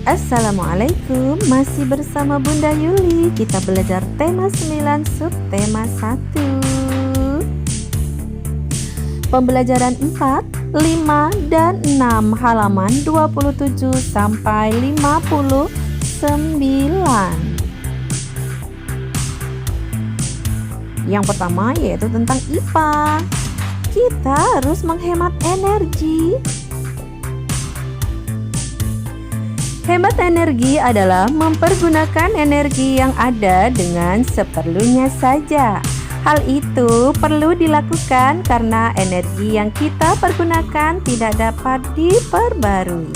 Assalamualaikum, masih bersama Bunda Yuli. Kita belajar tema 9 subtema 1. Pembelajaran 4, 5, dan 6 halaman 27 sampai 59. Yang pertama yaitu tentang IPA. Kita harus menghemat energi. Hemat energi adalah mempergunakan energi yang ada dengan seperlunya saja. Hal itu perlu dilakukan karena energi yang kita pergunakan tidak dapat diperbarui.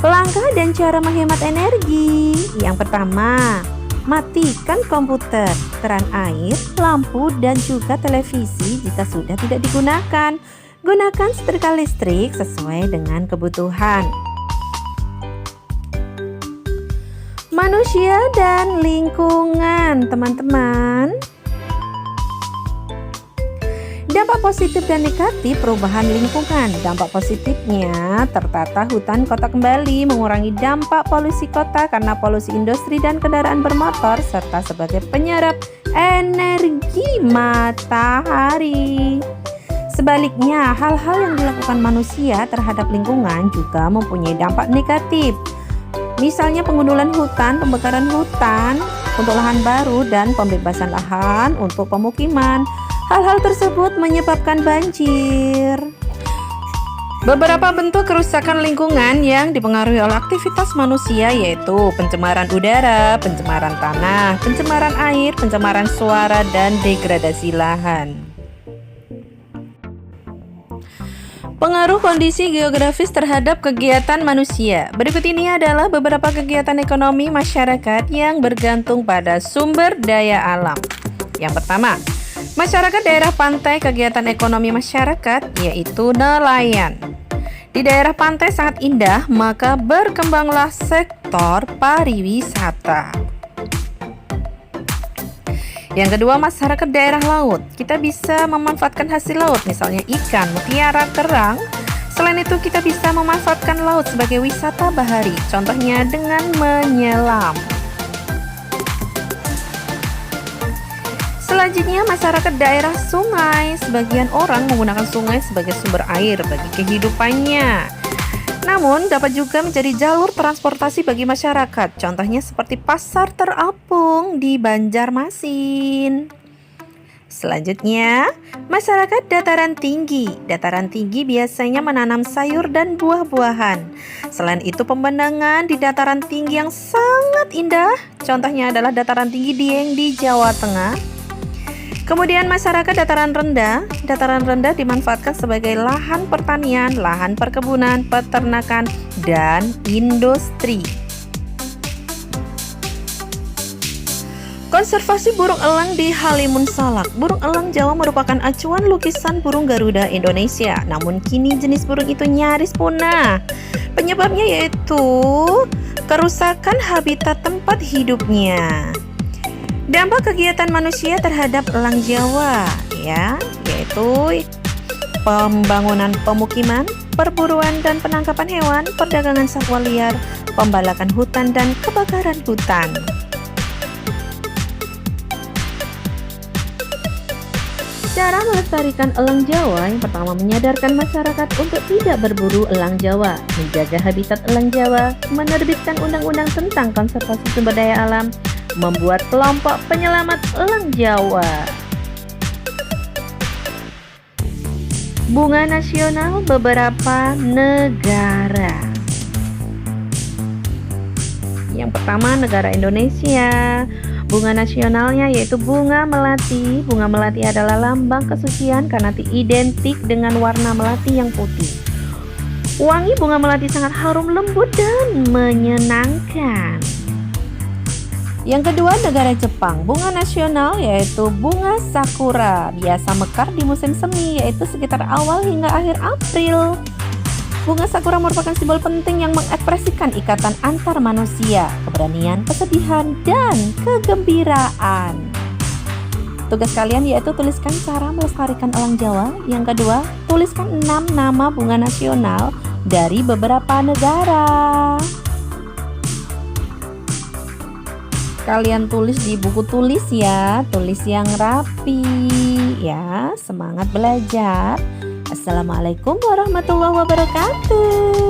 Langkah dan cara menghemat energi. Yang pertama, matikan komputer, keran air, lampu, dan juga televisi jika sudah tidak digunakan. Gunakan setrika listrik sesuai dengan kebutuhan. Manusia dan lingkungan, teman-teman. Dampak positif dan negatif perubahan lingkungan. Dampak positifnya, tertata hutan kota kembali, mengurangi dampak polusi kota karena polusi industri dan kendaraan bermotor, serta sebagai penyerap energi matahari. Sebaliknya, hal-hal yang dilakukan manusia terhadap lingkungan juga mempunyai dampak negatif. Misalnya pengundulan hutan, pembakaran hutan untuk lahan baru, dan pembebasan lahan untuk pemukiman. Hal-hal tersebut menyebabkan banjir. Beberapa bentuk kerusakan lingkungan yang dipengaruhi oleh aktivitas manusia yaitu pencemaran udara, pencemaran tanah, pencemaran air, pencemaran suara, dan degradasi lahan. Pengaruh kondisi geografis terhadap kegiatan manusia. Berikut ini adalah beberapa kegiatan ekonomi masyarakat yang bergantung pada sumber daya alam. Yang pertama, masyarakat daerah pantai. Kegiatan ekonomi masyarakat yaitu nelayan. Di daerah pantai sangat indah, maka berkembanglah sektor pariwisata. Yang kedua, masyarakat daerah laut. Kita bisa memanfaatkan hasil laut, misalnya ikan, mutiara, kerang. Selain itu, kita bisa memanfaatkan laut sebagai wisata bahari, contohnya dengan menyelam. Selanjutnya, masyarakat daerah sungai. Sebagian orang menggunakan sungai sebagai sumber air bagi kehidupannya. Namun, dapat juga menjadi jalur transportasi bagi masyarakat. Contohnya seperti pasar terapung di Banjarmasin. Selanjutnya, masyarakat dataran tinggi. Dataran tinggi biasanya menanam sayur dan buah-buahan. Selain itu, pemandangan di dataran tinggi yang sangat indah. Contohnya adalah dataran tinggi Dieng di Jawa Tengah. Kemudian masyarakat dataran rendah. Dataran rendah dimanfaatkan sebagai lahan pertanian, lahan perkebunan, peternakan, dan industri. Konservasi burung elang di Halimun Salak. Burung elang Jawa merupakan acuan lukisan burung Garuda Indonesia. Namun kini jenis burung itu nyaris punah. Penyebabnya yaitu kerusakan habitat tempat hidupnya. Dampak kegiatan manusia terhadap elang Jawa yaitu pembangunan pemukiman, perburuan dan penangkapan hewan, perdagangan satwa liar, pembalakan hutan, dan kebakaran hutan. Cara melestarikan elang Jawa. Yang pertama, menyadarkan masyarakat untuk tidak berburu elang Jawa, menjaga habitat elang Jawa, menerbitkan undang-undang tentang konservasi sumber daya alam, membuat kelompok penyelamat elang Jawa. Bunga nasional beberapa negara. Yang pertama, negara Indonesia. Bunga nasionalnya yaitu bunga melati. Bunga melati adalah lambang kesucian karena identik dengan warna melati yang putih. Wangi bunga melati sangat harum, lembut, dan menyenangkan. Yang kedua, negara Jepang. Bunga nasional yaitu bunga sakura, biasa mekar di musim semi, yaitu sekitar awal hingga akhir April. Bunga sakura merupakan simbol penting yang mengekspresikan ikatan antar manusia, keberanian, kesedihan, dan kegembiraan. Tugas kalian yaitu tuliskan cara melestarikan elang Jawa. Yang kedua, tuliskan 6 nama bunga nasional dari beberapa negara. Kalian tulis di buku tulis ya, tulis yang rapi ya. Semangat belajar. Assalamualaikum warahmatullahi wabarakatuh.